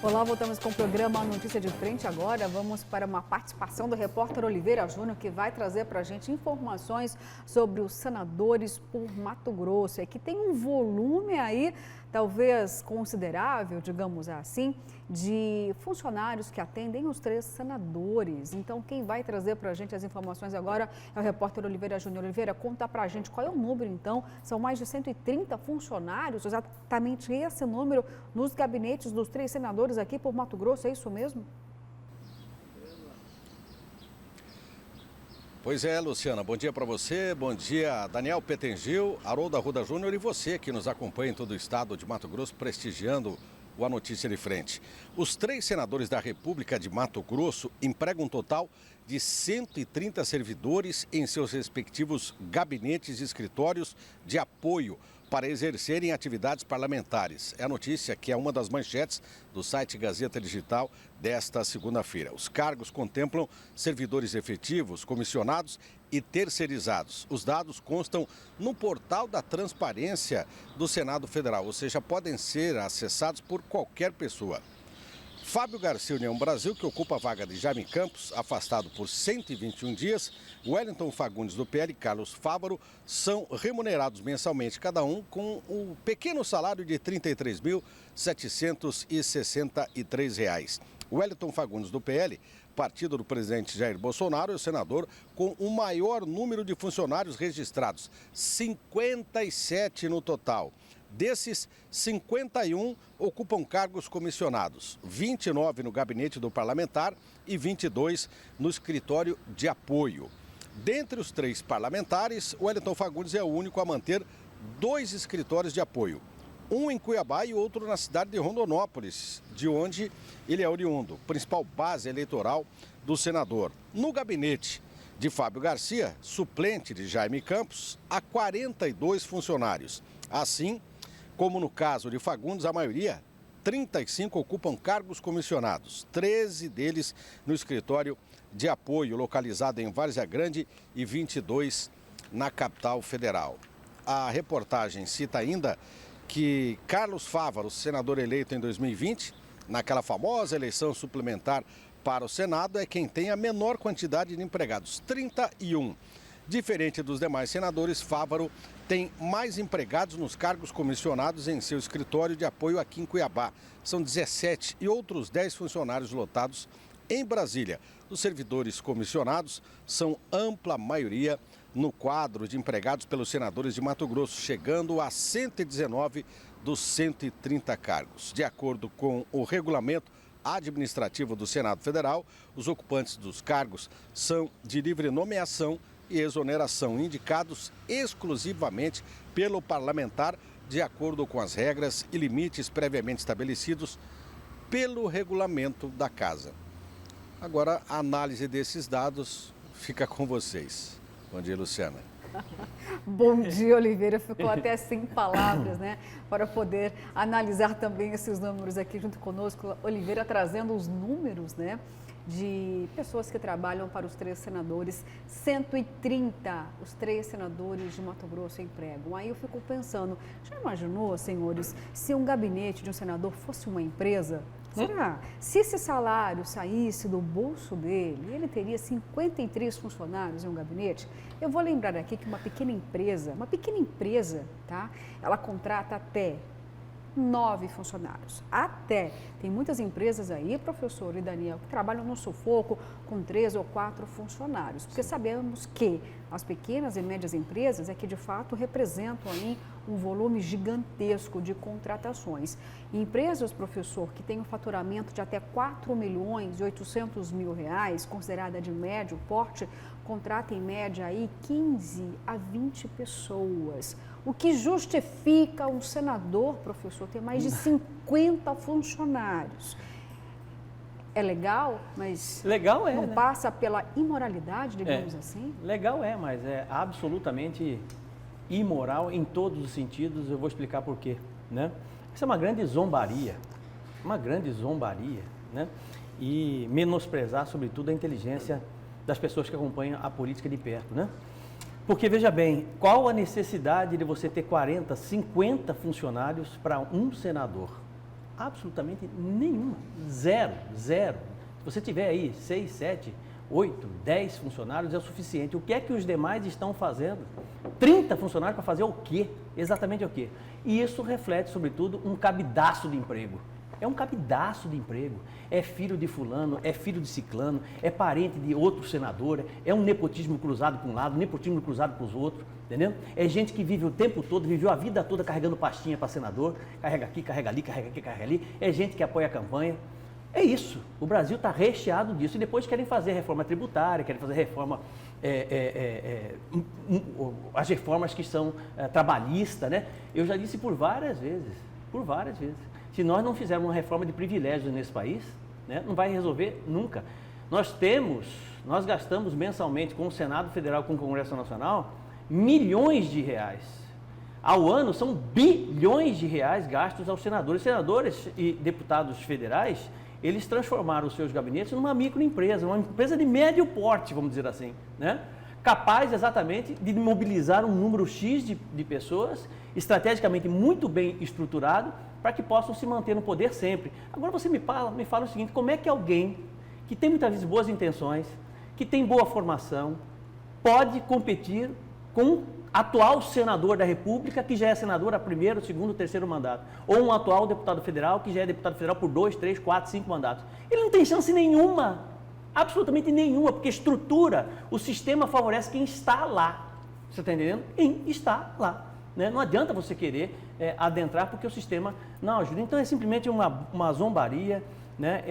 Olá, voltamos com o programa Notícia de Frente. Agora vamos para uma participação do repórter Oliveira Júnior, que vai trazer para a gente informações sobre os senadores por Mato Grosso. É que tem um volume aí, talvez considerável, digamos assim, de funcionários que atendem os 3 senadores. Então, quem vai trazer para a gente as informações agora é o repórter Oliveira Júnior. Oliveira, conta para a gente qual é o número, então. São mais de 130 funcionários, exatamente esse número, nos gabinetes dos 3 senadores aqui por Mato Grosso, é isso mesmo? Pois é, Luciana, bom dia para você, bom dia Daniel Petengil, Haroldo Arruda Júnior e você que nos acompanha em todo o estado de Mato Grosso, prestigiando o A Notícia de Frente. Os 3 senadores da República de Mato Grosso empregam um total de 130 servidores em seus respectivos gabinetes e escritórios de apoio para exercerem atividades parlamentares. É a notícia que é uma das manchetes do site Gazeta Digital desta segunda-feira. Os cargos contemplam servidores efetivos, comissionados e terceirizados. Os dados constam no portal da Transparência do Senado Federal, ou seja, podem ser acessados por qualquer pessoa. Fábio Garcia, União Brasil, que ocupa a vaga de Jaime Campos, afastado por 121 dias, Wellington Fagundes, do PL, e Carlos Fávaro, são remunerados mensalmente, cada um com um pequeno salário de R$ 33.763. Wellington Fagundes, do PL, partido do presidente Jair Bolsonaro, é o senador com o maior número de funcionários registrados, 57 no total. Desses, 51 ocupam cargos comissionados, 29 no gabinete do parlamentar e 22 no escritório de apoio. Dentre os 3 parlamentares, Wellington Fagundes é o único a manter 2 escritórios de apoio. Um em Cuiabá e outro na cidade de Rondonópolis, de onde ele é oriundo, principal base eleitoral do senador. No gabinete de Fábio Garcia, suplente de Jaime Campos, há 42 funcionários. Assim, como no caso de Fagundes, a maioria, 35 ocupam cargos comissionados, 13 deles no escritório de apoio localizado em Várzea Grande e 22 na capital federal. A reportagem cita ainda que Carlos Fávaro, senador eleito em 2020, naquela famosa eleição suplementar para o Senado, é quem tem a menor quantidade de empregados, 31. Diferente dos demais senadores, Fávaro tem mais empregados nos cargos comissionados em seu escritório de apoio aqui em Cuiabá. São 17 e outros 10 funcionários lotados em Brasília. Os servidores comissionados são ampla maioria no quadro de empregados pelos senadores de Mato Grosso, chegando a 119 dos 130 cargos. De acordo com o regulamento administrativo do Senado Federal, os ocupantes dos cargos são de livre nomeação e exoneração, indicados exclusivamente pelo parlamentar, de acordo com as regras e limites previamente estabelecidos pelo regulamento da Casa. Agora, a análise desses dados fica com vocês. Bom dia, Luciana. Bom dia, Oliveira. Ficou até sem palavras, né? Para poder analisar também esses números aqui junto conosco. Oliveira trazendo os números, né? De pessoas que trabalham para os 3 senadores, 130 os 3 senadores de Mato Grosso empregam. Aí eu fico pensando, já imaginou, senhores, se um gabinete de um senador fosse uma empresa? Será? Se esse salário saísse do bolso dele, ele teria 53 funcionários em um gabinete? Eu vou lembrar aqui que uma pequena empresa, tá? Ela contrata até 9 funcionários. Até. Tem muitas empresas aí, professor e Daniel, que trabalham no sufoco com 3 ou 4 funcionários. Porque sabemos que as pequenas e médias empresas é que de fato representam aí um volume gigantesco de contratações. E empresas, professor, que têm um faturamento de até R$ 4.800.000, considerada de médio porte, contrata em média aí 15 a 20 pessoas. O que justifica um senador, professor, ter mais de 50 funcionários. É legal, mas legal é, não né? Passa pela imoralidade, digamos assim? Legal é, mas é absolutamente imoral em todos os sentidos. Eu vou explicar por quê, né? Isso é uma grande zombaria, né? E menosprezar, sobretudo, a inteligência das pessoas que acompanham a política de perto, né? Porque, veja bem, qual a necessidade de você ter 40, 50 funcionários para um senador? Absolutamente nenhuma. Zero. Se você tiver aí 6, 7, 8, 10 funcionários é o suficiente. O que é que os demais estão fazendo? 30 funcionários para fazer o quê? Exatamente o quê? E isso reflete, sobretudo, um cabidaço de emprego. É um cabidaço de emprego. É filho de fulano, é filho de ciclano, é parente de outro senador, é um nepotismo cruzado para um lado, nepotismo cruzado para os outros, entendeu? É gente que vive o tempo todo, viveu a vida toda carregando pastinha para senador, carrega aqui, carrega ali, carrega aqui, carrega ali. É gente que apoia a campanha. É isso. O Brasil está recheado disso. E depois querem fazer reforma tributária, querem fazer reforma, as reformas que são trabalhistas, né? Eu já disse por várias vezes, se nós não fizermos uma reforma de privilégios nesse país, né, não vai resolver nunca. Nós gastamos mensalmente com o Senado Federal, com o Congresso Nacional, milhões de reais. Ao ano são bilhões de reais gastos aos senadores. Senadores e deputados federais, eles transformaram os seus gabinetes numa microempresa, uma empresa de médio porte, vamos dizer assim, né? Capaz exatamente de mobilizar um número X de pessoas, estrategicamente muito bem estruturado, para que possam se manter no poder sempre. Agora você me fala o seguinte, como é que alguém que tem muitas vezes boas intenções, que tem boa formação, pode competir com um atual senador da República, que já é senador há primeiro, segundo, terceiro mandato, ou um atual deputado federal, que já é deputado federal por 2, 3, 4, 5 mandatos. Ele não tem chance nenhuma, absolutamente nenhuma, porque estrutura, o sistema favorece quem está lá. Você está entendendo? Quem está lá. Né? Não adianta você querer adentrar porque o sistema não ajuda. Então é simplesmente uma zombaria, né?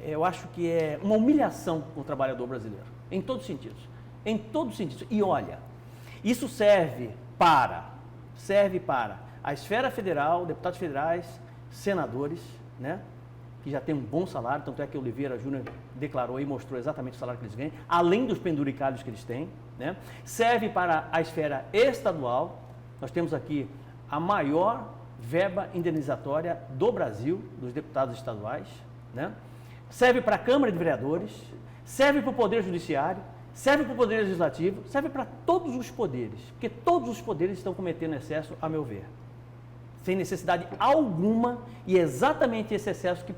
Eu acho que é uma humilhação com o trabalhador brasileiro, em todos os sentidos. Em todos os sentidos. E olha, isso serve para a esfera federal, deputados federais, senadores, né? Que já tem um bom salário, tanto é que o Oliveira Júnior declarou e mostrou exatamente o salário que eles ganham, além dos penduricalhos que eles têm, né? Serve para a esfera estadual. Nós temos aqui a maior verba indenizatória do Brasil, dos deputados estaduais, né? Serve para a Câmara de Vereadores, serve para o Poder Judiciário, serve para o Poder Legislativo, serve para todos os poderes, porque todos os poderes estão cometendo excesso, a meu ver. Sem necessidade alguma, e é exatamente esse excesso que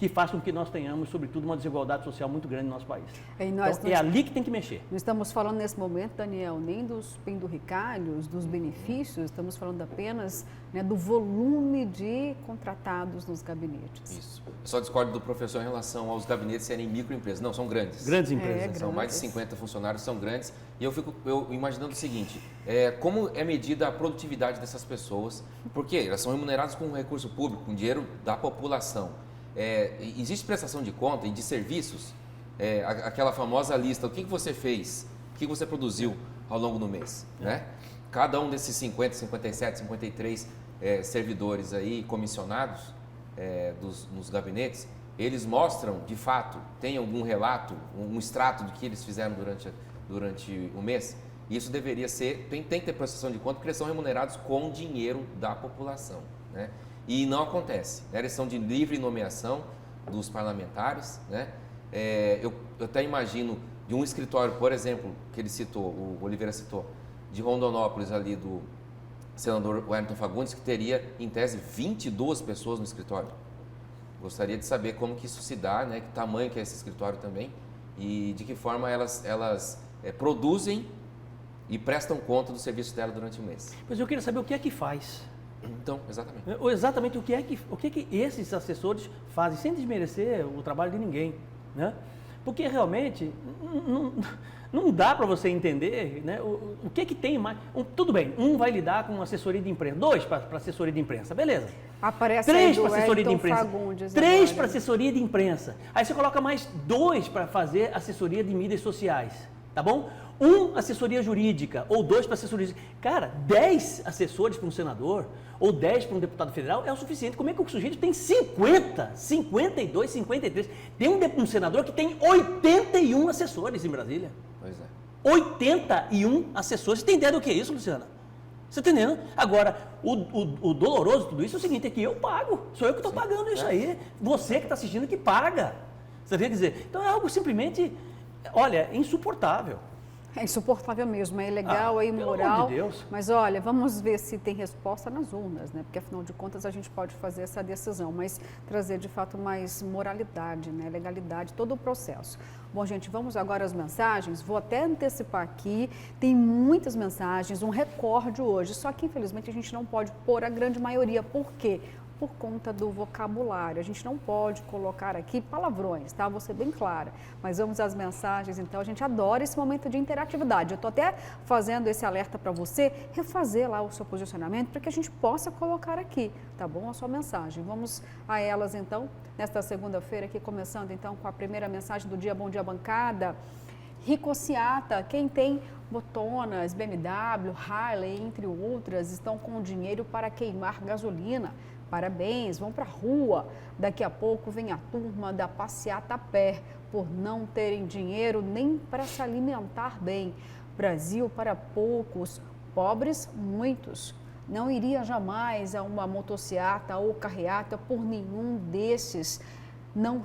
faz com que nós tenhamos, sobretudo, uma desigualdade social muito grande no nosso país. Então, é ali que tem que mexer. Não estamos falando nesse momento, Daniel, nem dos penduricalhos, dos benefícios, estamos falando apenas, né, do volume de contratados nos gabinetes. Isso. Eu só discordo do professor em relação aos gabinetes serem microempresas. Não, são grandes. Grandes empresas. São mais de 50 funcionários, são grandes. E eu fico imaginando o seguinte, como é medida a produtividade dessas pessoas, porque elas são remuneradas com recurso público, com dinheiro da população. Existe prestação de conta e de serviços, aquela famosa lista, o que você fez, o que você produziu ao longo do mês, né? Cada um desses 50, 57, 53 servidores aí, comissionados nos gabinetes, eles mostram, de fato, tem algum relato, um extrato do que eles fizeram durante o mês? Isso deveria ser, tem que ter prestação de conta, porque eles são remunerados com dinheiro da população, né? E não acontece, né? Eles são de livre nomeação dos parlamentares, né? Eu até imagino de um escritório, por exemplo, que ele citou, o Oliveira citou, de Rondonópolis ali do senador Wellington Fagundes, que teria, em tese, 22 pessoas no escritório. Gostaria de saber como que isso se dá, né? Que tamanho que é esse escritório também e de que forma elas produzem e prestam conta do serviço dela durante o mês. Mas eu queria saber o que é que faz. Então, exatamente. Exatamente o que é que esses assessores fazem, sem desmerecer o trabalho de ninguém, né? Porque realmente não dá para você entender, né, o que tem mais. Tudo bem, um vai lidar com assessoria de imprensa, 2 para assessoria de imprensa, beleza. Aparece 3 para assessoria de imprensa, Fagundes 3 para assessoria de imprensa. Aí você coloca mais 2 para fazer assessoria de mídias sociais, tá bom? 1 assessoria jurídica ou 2 para assessoria jurídica. Cara, 10 assessores para um senador ou 10 para um deputado federal é o suficiente. Como é que o sujeito tem 50, 52, 53? Tem um senador que tem 81 assessores em Brasília. Pois é. 81 assessores. Você tem ideia do que é isso, Luciana? Você está entendendo? Agora, o doloroso de tudo isso é o seguinte, é que eu pago. Sou eu que estou pagando isso aí. Você que está assistindo que paga. Você quer dizer? Então é algo simplesmente, olha, insuportável. É insuportável mesmo, é ilegal, é pelo imoral. amor de Deus. Mas olha, vamos ver se tem resposta nas urnas, né? Porque afinal de contas a gente pode fazer essa decisão, mas trazer de fato mais moralidade, né? Legalidade, todo o processo. Bom, gente, vamos agora às mensagens. Vou até antecipar aqui, tem muitas mensagens, um recorde hoje, só que infelizmente a gente não pode pôr a grande maioria. Por quê? Por conta do vocabulário. A gente não pode colocar aqui palavrões, tá? Vou ser bem clara. Mas vamos às mensagens, então. A gente adora esse momento de interatividade. Eu estou até fazendo esse alerta para você refazer lá o seu posicionamento para que a gente possa colocar aqui, tá bom? A sua mensagem. Vamos a elas, então, nesta segunda-feira aqui, começando, então, com a primeira mensagem do dia. Bom dia, bancada. Ricociata, quem tem botonas, BMW, Harley, entre outras, estão com dinheiro para queimar gasolina. Parabéns, vão para a rua. Daqui a pouco vem a turma da passeata a pé, por não terem dinheiro nem para se alimentar bem. Brasil para poucos, pobres muitos. Não iria jamais a uma motociata ou carreata por nenhum desses. Não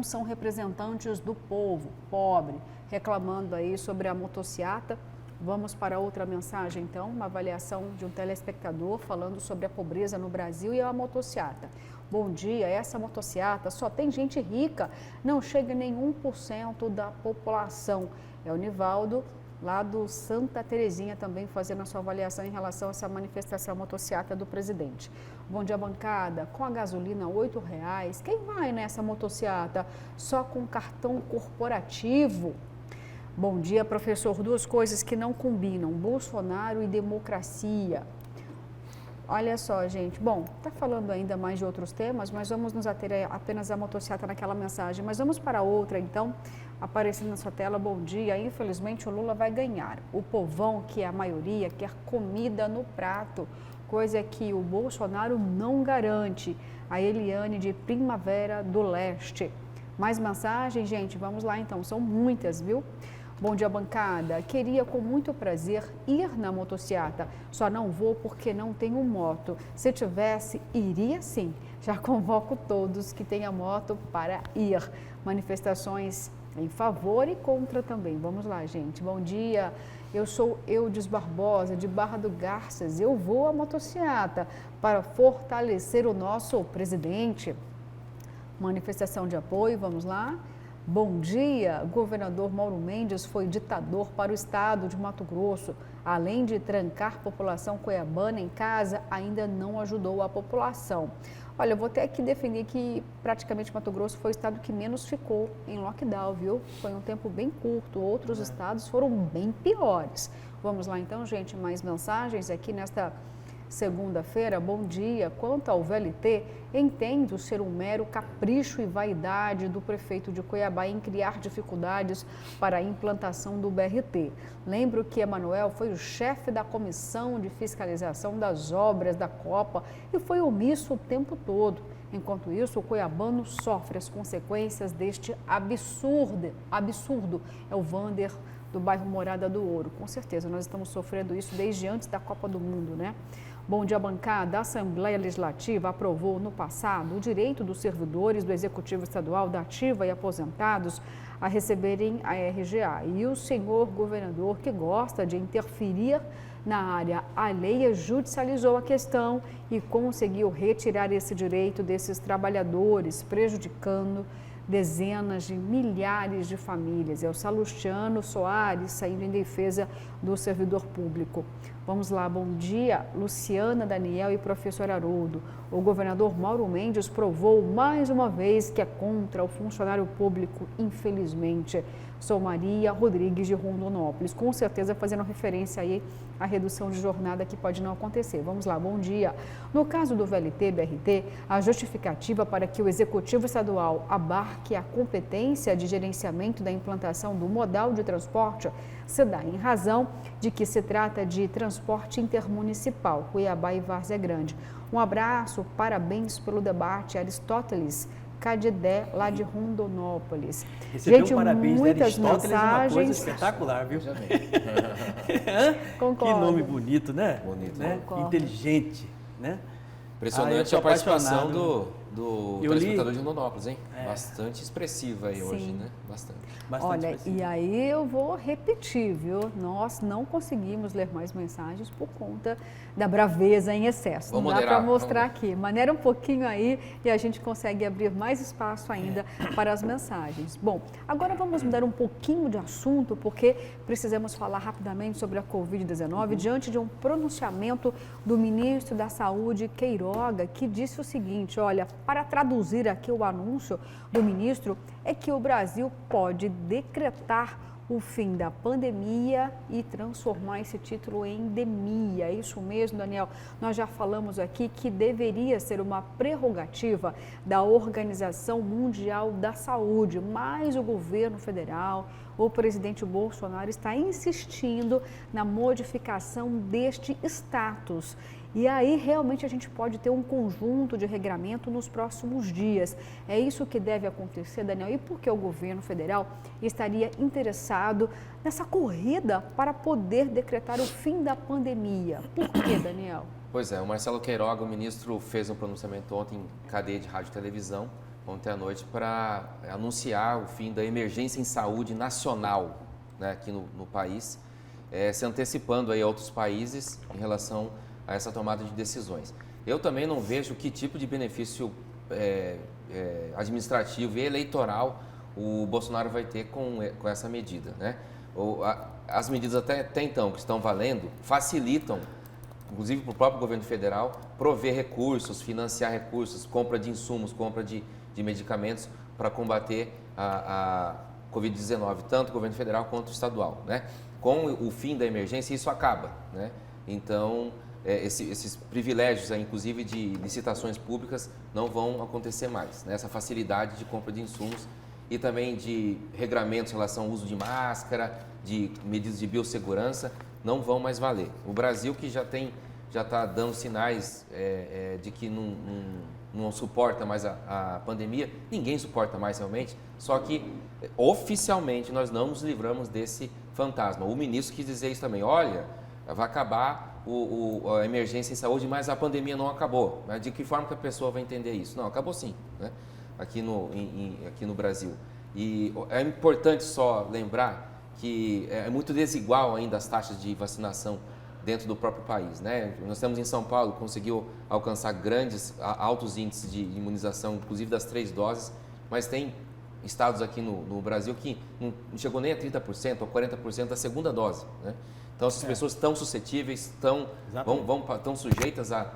são representantes do povo pobre, reclamando aí sobre a motociata. Vamos para outra mensagem, então, uma avaliação de um telespectador falando sobre a pobreza no Brasil e a motociata. Bom dia, essa motociata só tem gente rica, não chega nem 1% da população. É o Nivaldo, lá do Santa Terezinha, também fazendo a sua avaliação em relação a essa manifestação motociata do presidente. Bom dia, bancada. Com a gasolina R$ 8,00, quem vai nessa motociata? Só com cartão corporativo? Bom dia, professor. Duas coisas que não combinam, Bolsonaro e democracia. Olha só, gente. Bom, está falando ainda mais de outros temas, mas vamos nos ater apenas à motociata naquela mensagem. Mas vamos para outra, então, aparecendo na sua tela. Bom dia. Infelizmente, o Lula vai ganhar. O povão, que é a maioria, quer comida no prato, coisa que o Bolsonaro não garante. A Eliane de Primavera do Leste. Mais mensagem, gente? Vamos lá, então. São muitas, viu? Bom dia, bancada. Queria com muito prazer ir na motociata, só não vou porque não tenho moto. Se tivesse, iria sim. Já convoco todos que tenham moto para ir. Manifestações em favor e contra também. Vamos lá, gente. Bom dia. Eu sou Eudes Barbosa, de Barra do Garças. Eu vou à motociata para fortalecer o nosso presidente. Manifestação de apoio, vamos lá. Bom dia, governador Mauro Mendes foi ditador para o estado de Mato Grosso. Além de trancar a população cuiabana em casa, ainda não ajudou a população. Olha, eu vou até aqui definir que praticamente Mato Grosso foi o estado que menos ficou em lockdown, viu? Foi um tempo bem curto, outros estados foram bem piores. Vamos lá então, gente, mais mensagens aqui nesta segunda-feira. Bom dia. Quanto ao VLT, entendo ser um mero capricho e vaidade do prefeito de Cuiabá em criar dificuldades para a implantação do BRT. Lembro que Emanuel foi o chefe da comissão de fiscalização das obras da Copa e foi omisso o tempo todo. Enquanto isso, o cuiabano sofre as consequências deste absurdo. É o Vander do bairro Morada do Ouro. Com certeza, nós estamos sofrendo isso desde antes da Copa do Mundo, né? Bom dia, bancada. A Assembleia Legislativa aprovou no passado o direito dos servidores do Executivo Estadual da Ativa e aposentados a receberem a RGA. E o senhor governador, que gosta de interferir na área alheia, judicializou a questão e conseguiu retirar esse direito desses trabalhadores, prejudicando dezenas de milhares de famílias. É o Salustiano Soares saindo em defesa do servidor público. Vamos lá, bom dia, Luciana, Daniel e professor Haroldo. O governador Mauro Mendes provou mais uma vez que é contra o funcionário público, infelizmente. Sou Maria Rodrigues de Rondonópolis, com certeza fazendo referência aí à redução de jornada que pode não acontecer. Vamos lá, bom dia. No caso do VLT-BRT, a justificativa para que o Executivo Estadual abarque a competência de gerenciamento da implantação do modal de transporte se dá em razão de que se trata de transporte intermunicipal, Cuiabá e Várzea Grande. Um abraço, parabéns pelo debate, Aristóteles Cadidé, lá de Rondonópolis. Recebeu gente, um parabéns muitas de Aristóteles, mensagens. uma coisa espetacular, viu? Concordo. Que nome bonito, né? Bonito. Né? Concordo. Inteligente, né? Impressionante eu a participação apaixonado. do Eu li- telespectador de Rondonópolis, hein? É. Bastante expressiva aí hoje, Sim. né? Bastante. Bastante Olha, expressivo. e aí eu vou repetir, viu? Nós não conseguimos ler mais mensagens por conta da braveza em excesso. Vamos Não dá moderar, para mostrar vamos. aqui. Maneira um pouquinho aí e a gente consegue abrir mais espaço ainda para as mensagens. Bom, agora vamos mudar um pouquinho de assunto, porque precisamos falar rapidamente sobre a Covid-19 diante de um pronunciamento do ministro da Saúde, Queiroga, que disse o seguinte, olha, para traduzir aqui o anúncio do ministro, é que o Brasil pode decretar o fim da pandemia e transformar esse título em endemia. É isso mesmo, Daniel? Nós já falamos aqui que deveria ser uma prerrogativa da Organização Mundial da Saúde, mas o governo federal, o presidente Bolsonaro está insistindo na modificação deste status. E aí, realmente, a gente pode ter um conjunto de regramento nos próximos dias. É isso que deve acontecer, Daniel? E por que o governo federal estaria interessado nessa corrida para poder decretar o fim da pandemia? Por quê, Daniel? Pois é, o Marcelo Queiroga, o ministro, fez um pronunciamento ontem em cadeia de rádio e televisão, ontem à noite, para anunciar o fim da emergência em saúde nacional, né, aqui no país, se antecipando aí a outros países em relação a essa tomada de decisões. Eu também não vejo que tipo de benefício administrativo e eleitoral o Bolsonaro vai ter com essa medida, né? As medidas até então que estão valendo facilitam, inclusive para o próprio governo federal, prover recursos, financiar recursos, compra de insumos, compra de medicamentos para combater a Covid-19, tanto o governo federal quanto o estadual, né? Com o fim da emergência, isso acaba, né? Então, esses privilégios, inclusive de licitações públicas, não vão acontecer mais, né? Essa facilidade de compra de insumos e também de regramentos em relação ao uso de máscara, de medidas de biossegurança, não vão mais valer. O Brasil, que já está dando sinais de que não suporta mais a pandemia, ninguém suporta mais realmente, só que oficialmente nós não nos livramos desse fantasma. O ministro quis dizer isso também, olha, vai acabar a emergência em saúde, mas a pandemia não acabou. Mas de que forma que a pessoa vai entender isso? Não, acabou sim, né? Aqui no Brasil. E é importante só lembrar que é muito desigual ainda as taxas de vacinação dentro do próprio país, né? Nós temos em São Paulo, conseguiu alcançar altos índices de imunização, inclusive das 3 doses, mas tem estados aqui no Brasil que não chegou nem a 30% ou 40% da segunda dose, né? Então, essas pessoas estão suscetíveis, estão sujeitas à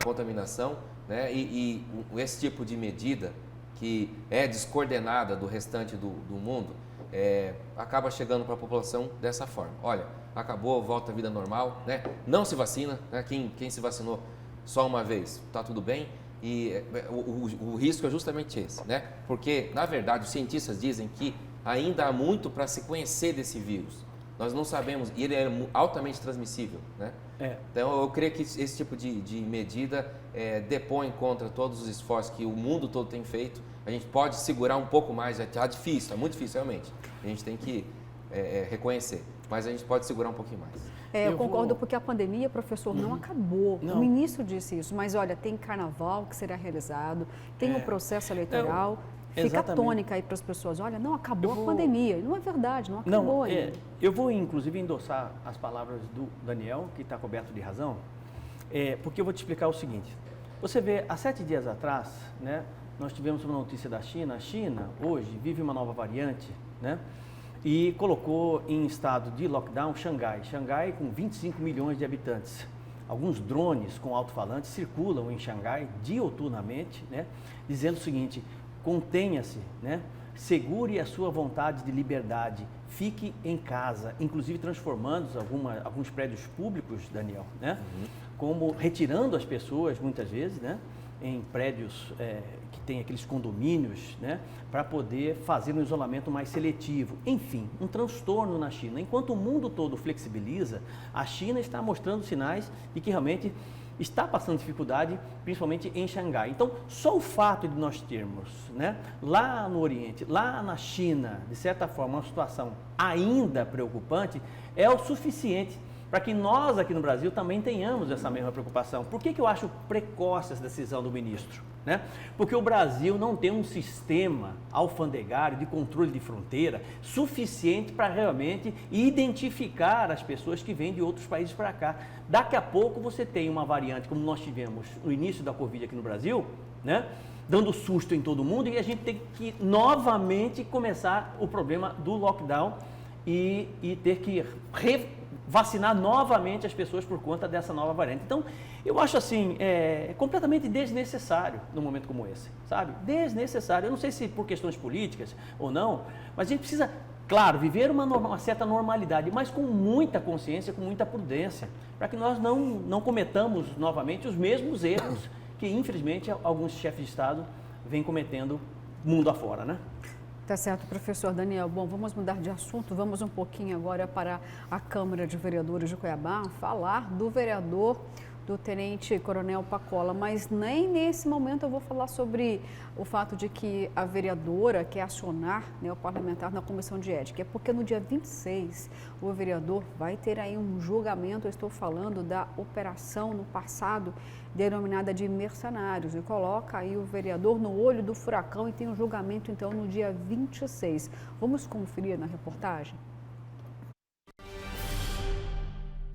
contaminação, né? E esse tipo de medida que é descoordenada do restante do mundo, acaba chegando para a população dessa forma. Olha, acabou, volta à vida normal, né? Não se vacina, né? Quem se vacinou só uma vez, está tudo bem. E o risco é justamente esse, né? Porque, na verdade, os cientistas dizem que ainda há muito para se conhecer desse vírus. Nós não sabemos, e ele é altamente transmissível, né? Então, eu creio que esse tipo de medida depõe contra todos os esforços que o mundo todo tem feito. A gente pode segurar um pouco mais, está difícil, é muito difícil realmente. A gente tem que reconhecer, mas a gente pode segurar um pouquinho mais. Eu concordo porque a pandemia, professor, não acabou. Não. O ministro disse isso, mas olha, tem carnaval que será realizado, tem o processo eleitoral. Fica exatamente. tônica aí para as pessoas, olha, não acabou a pandemia. Não é verdade, não acabou ainda. Eu vou, inclusive, endossar as palavras do Daniel, que está coberto de razão, porque eu vou te explicar o seguinte. Você vê, há 7 dias atrás, né, nós tivemos uma notícia da China. A China, hoje, vive uma nova variante, né, e colocou em estado de lockdown Xangai. Xangai com 25 milhões de habitantes. Alguns drones com alto-falantes circulam em Xangai diuturnamente, né, dizendo o seguinte: contenha-se, né? Segure a sua vontade de liberdade, fique em casa, inclusive transformando alguns prédios públicos, Daniel, né? Como retirando as pessoas, muitas vezes, né? Em prédios que tem aqueles condomínios, né? Para poder fazer um isolamento mais seletivo. Enfim, um transtorno na China. Enquanto o mundo todo flexibiliza, a China está mostrando sinais de que realmente está passando dificuldade, principalmente em Xangai. Então, só o fato de nós termos, né, lá no Oriente, lá na China, de certa forma, uma situação ainda preocupante, é o suficiente para que nós aqui no Brasil também tenhamos essa mesma preocupação. Por que eu acho precoce essa decisão do ministro? Né? Porque o Brasil não tem um sistema alfandegário de controle de fronteira suficiente para realmente identificar as pessoas que vêm de outros países para cá. Daqui a pouco você tem uma variante, como nós tivemos no início da Covid aqui no Brasil, né? Dando susto em todo mundo, e a gente tem que novamente começar o problema do lockdown e ter que vacinar novamente as pessoas por conta dessa nova variante. Então, eu acho assim, completamente desnecessário num momento como esse, sabe? Desnecessário. Eu não sei se por questões políticas ou não, mas a gente precisa, claro, viver uma certa normalidade, mas com muita consciência, com muita prudência, para que nós não cometamos novamente os mesmos erros que, infelizmente, alguns chefes de Estado vêm cometendo mundo afora, né? Tá certo, professor Daniel. Bom, vamos mudar de assunto, vamos um pouquinho agora para a Câmara de Vereadores de Cuiabá, falar do vereador, do Tenente Coronel Pacola, mas nem nesse momento eu vou falar sobre o fato de que a vereadora quer acionar, né, o parlamentar na Comissão de Ética, é porque no dia 26 o vereador vai ter aí um julgamento, eu estou falando da operação no passado denominada de mercenários, e coloca aí o vereador no olho do furacão e tem um julgamento então no dia 26. Vamos conferir na reportagem?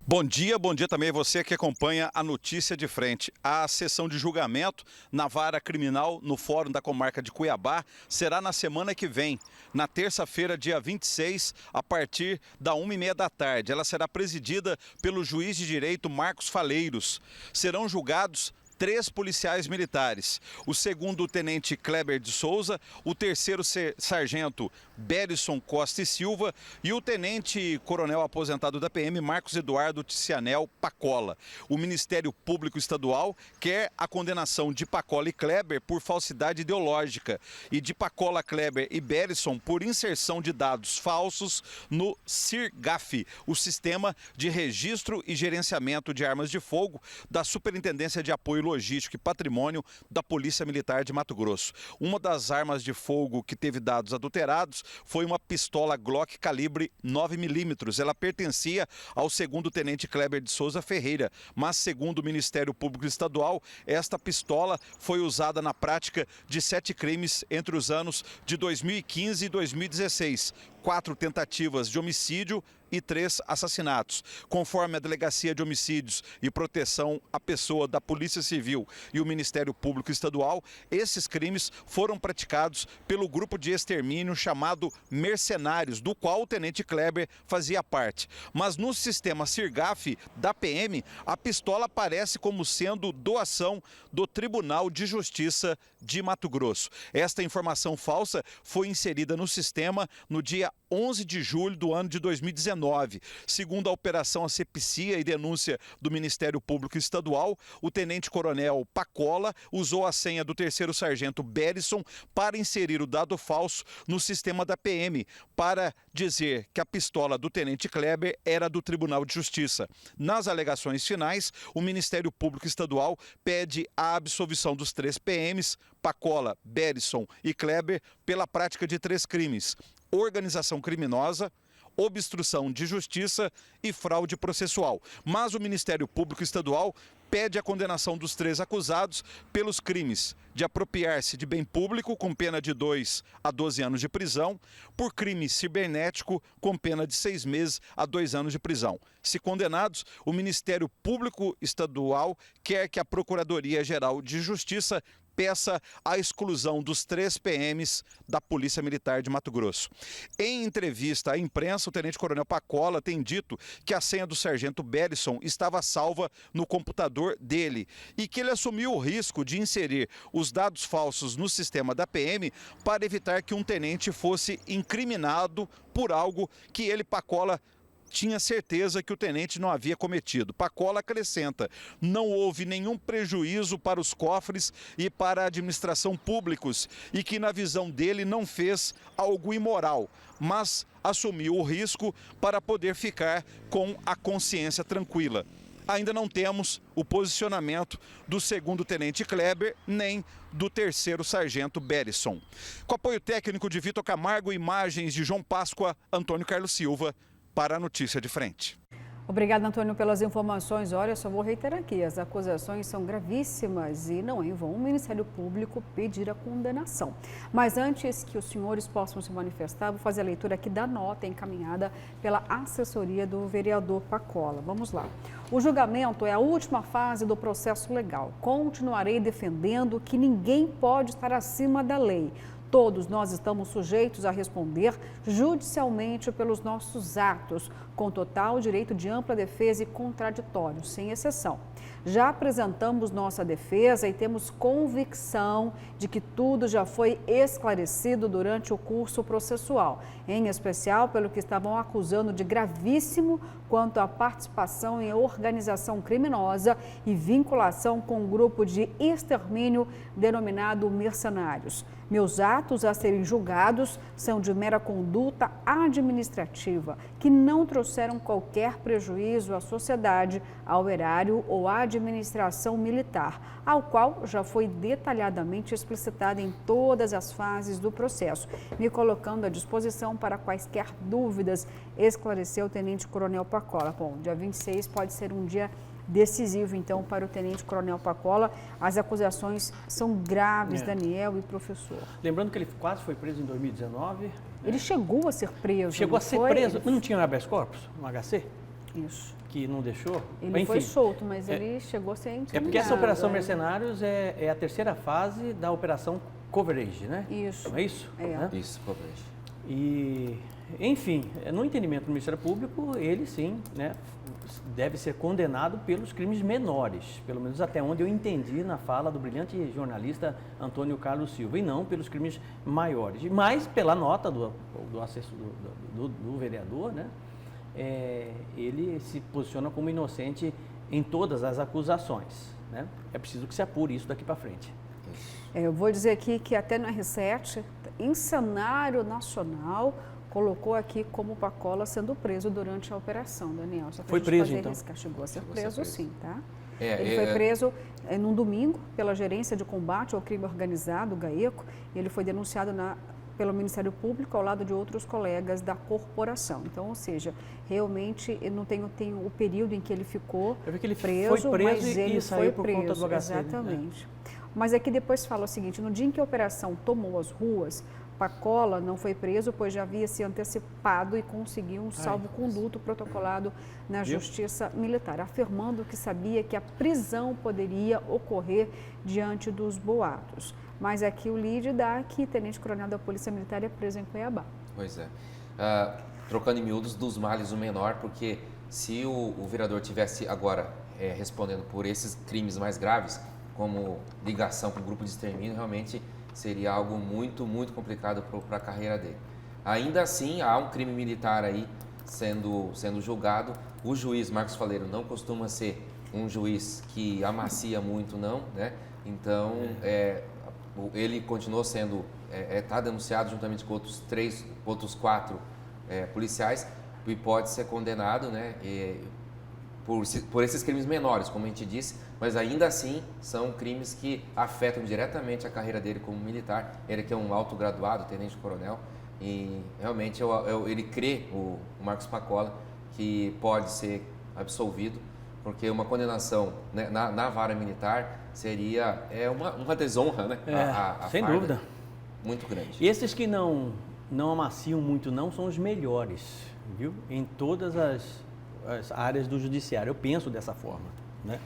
Bom dia também você que acompanha a Notícia de Frente. A sessão de julgamento na Vara Criminal no Fórum da Comarca de Cuiabá será na semana que vem, na terça-feira, dia 26, a partir da 1h30 da tarde. Ela será presidida pelo juiz de direito Marcos Faleiros. Serão julgados 3 policiais militares, o segundo tenente Kleber de Souza, o terceiro sargento Berison Costa e Silva e o tenente coronel aposentado da PM Marcos Eduardo Ticianel Pacola. O Ministério Público Estadual quer a condenação de Pacola e Kleber por falsidade ideológica e de Pacola, Kleber e Berison por inserção de dados falsos no SIRGAF, o Sistema de Registro e Gerenciamento de Armas de Fogo da Superintendência de Apoio Logístico e Patrimônio da Polícia Militar de Mato Grosso. Uma das armas de fogo que teve dados adulterados foi uma pistola Glock calibre 9mm. Ela pertencia ao segundo tenente Kleber de Souza Ferreira, mas segundo o Ministério Público Estadual, esta pistola foi usada na prática de 7 crimes entre os anos de 2015 e 2016. 4 tentativas de homicídio e 3 assassinatos. Conforme a Delegacia de Homicídios e Proteção à Pessoa da Polícia Civil e o Ministério Público Estadual, esses crimes foram praticados pelo grupo de extermínio chamado Mercenários, do qual o tenente Kleber fazia parte. Mas no sistema SIRGAF da PM, a pistola aparece como sendo doação do Tribunal de Justiça de Mato Grosso. Esta informação falsa foi inserida no sistema no dia 11 de julho do ano de 2019. Segundo a Operação Asepsia e denúncia do Ministério Público Estadual, o tenente-coronel Pacola usou a senha do terceiro sargento Berison para inserir o dado falso no sistema da PM, para dizer que a pistola do tenente Kleber era do Tribunal de Justiça. Nas alegações finais, o Ministério Público Estadual pede a absolvição dos 3 PMs, Pacola, Berison e Kleber, pela prática de 3 crimes: organização criminosa, obstrução de justiça e fraude processual. Mas o Ministério Público Estadual pede a condenação dos 3 acusados pelos crimes de apropriar-se de bem público, com pena de 2 a 12 anos de prisão, por crime cibernético, com pena de 6 meses a 2 anos de prisão. Se condenados, o Ministério Público Estadual quer que a Procuradoria-Geral de Justiça peça a exclusão dos 3 PMs da Polícia Militar de Mato Grosso. Em entrevista à imprensa, o tenente-coronel Pacola tem dito que a senha do sargento Berison estava salva no computador dele e que ele assumiu o risco de inserir os dados falsos no sistema da PM para evitar que um tenente fosse incriminado por algo que ele, Pacola, tinha certeza que o tenente não havia cometido. Pacola acrescenta: não houve nenhum prejuízo para os cofres e para a administração públicos e que, na visão dele, não fez algo imoral, mas assumiu o risco para poder ficar com a consciência tranquila. Ainda não temos o posicionamento do segundo tenente Kleber, nem do terceiro sargento Berison. Com apoio técnico de Vitor Camargo, imagens de João Páscoa, Antônio Carlos Silva, para a Notícia de Frente. Obrigada, Antônio, pelas informações. Olha, só vou reiterar aqui, as acusações são gravíssimas e não é em vão o Ministério Público pedir a condenação. Mas antes que os senhores possam se manifestar, vou fazer a leitura aqui da nota encaminhada pela assessoria do vereador Pacola. Vamos lá. O julgamento é a última fase do processo legal. Continuarei defendendo que ninguém pode estar acima da lei. Todos nós estamos sujeitos a responder judicialmente pelos nossos atos, com total direito de ampla defesa e contraditório, sem exceção. Já apresentamos nossa defesa e temos convicção de que tudo já foi esclarecido durante o curso processual, em especial pelo que estavam acusando de gravíssimo quanto à participação em organização criminosa e vinculação com um grupo de extermínio denominado mercenários. Meus atos a serem julgados são de mera conduta administrativa, que não trouxeram qualquer prejuízo à sociedade, ao erário ou à administração militar, ao qual já foi detalhadamente explicitada em todas as fases do processo, me colocando à disposição para quaisquer dúvidas, esclareceu o Tenente Coronel Pacola. Bom, dia 26 pode ser um dia decisivo, então, para o Tenente Coronel Pacola. As acusações são graves, Daniel e professor. Lembrando que ele quase foi preso em 2019. Ele chegou a ser preso. Chegou a ser preso. Não tinha um habeas corpus, um HC? Isso. Que não deixou? Ele Enfim, foi solto, mas ele chegou a ser intimidado. É porque essa Operação Mercenários é a terceira fase da Operação Coverage, né? Isso. Não é isso? É. Né? Isso, Coverage. E, enfim, no entendimento do Ministério Público, ele sim, né, deve ser condenado pelos crimes menores, pelo menos até onde eu entendi na fala do brilhante jornalista Antônio Carlos Silva, e não pelos crimes maiores. Mas pela nota do vereador, né, ele se posiciona como inocente em todas as acusações. Né? É preciso que se apure isso daqui para frente. Eu vou dizer aqui que até no R7, em cenário nacional, colocou aqui como Pacola sendo preso durante a operação, Daniel. Foi preso, então? Chegou a ser preso, sim, tá? É, ele foi preso num domingo pela Gerência de Combate ao Crime Organizado, GAECO, e ele foi denunciado pelo Ministério Público ao lado de outros colegas da corporação. Então, ou seja, realmente eu não tenho o período em que ele ficou preso, foi preso mas e ele saiu foi por conta do HC. Exatamente. Mas aqui depois fala o seguinte, no dia em que a operação tomou as ruas, Pacola não foi preso, pois já havia se antecipado e conseguiu um salvo-conduto protocolado na Justiça Militar, afirmando que sabia que a prisão poderia ocorrer diante dos boatos. Mas aqui o lead dá que Tenente Coronel da Polícia Militar é preso em Cuiabá. Pois é. Trocando em miúdos, dos males o menor, porque se o vereador tivesse agora respondendo por esses crimes mais graves, como ligação com o grupo de extermínio, realmente seria algo muito, muito complicado para a carreira dele. Ainda assim, há um crime militar aí sendo julgado. O juiz Marcos Faleiro não costuma ser um juiz que amacia muito, não, né? Então, ele continuou sendo, está denunciado juntamente com outros quatro policiais e pode ser condenado, né? Por esses crimes menores, como a gente disse, mas ainda assim são crimes que afetam diretamente a carreira dele como militar. Ele que é um autograduado, tenente-coronel, e realmente ele crê, o Marcos Pacola, que pode ser absolvido, porque uma condenação, né, na vara militar seria uma desonra, né? Sem dúvida. Muito grande. E esses que não amaciam muito não são os melhores, viu? Em todas as áreas do judiciário. Eu penso dessa forma, né?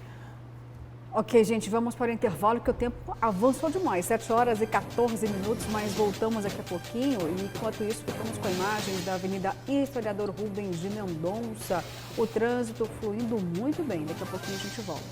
Ok, gente, vamos para o intervalo que o tempo avançou demais. 7 horas e 14 minutos, mas voltamos daqui a pouquinho. E enquanto isso, ficamos com imagens da Avenida Historiador Rubens de Mendonça. O trânsito fluindo muito bem. Daqui a pouquinho a gente volta.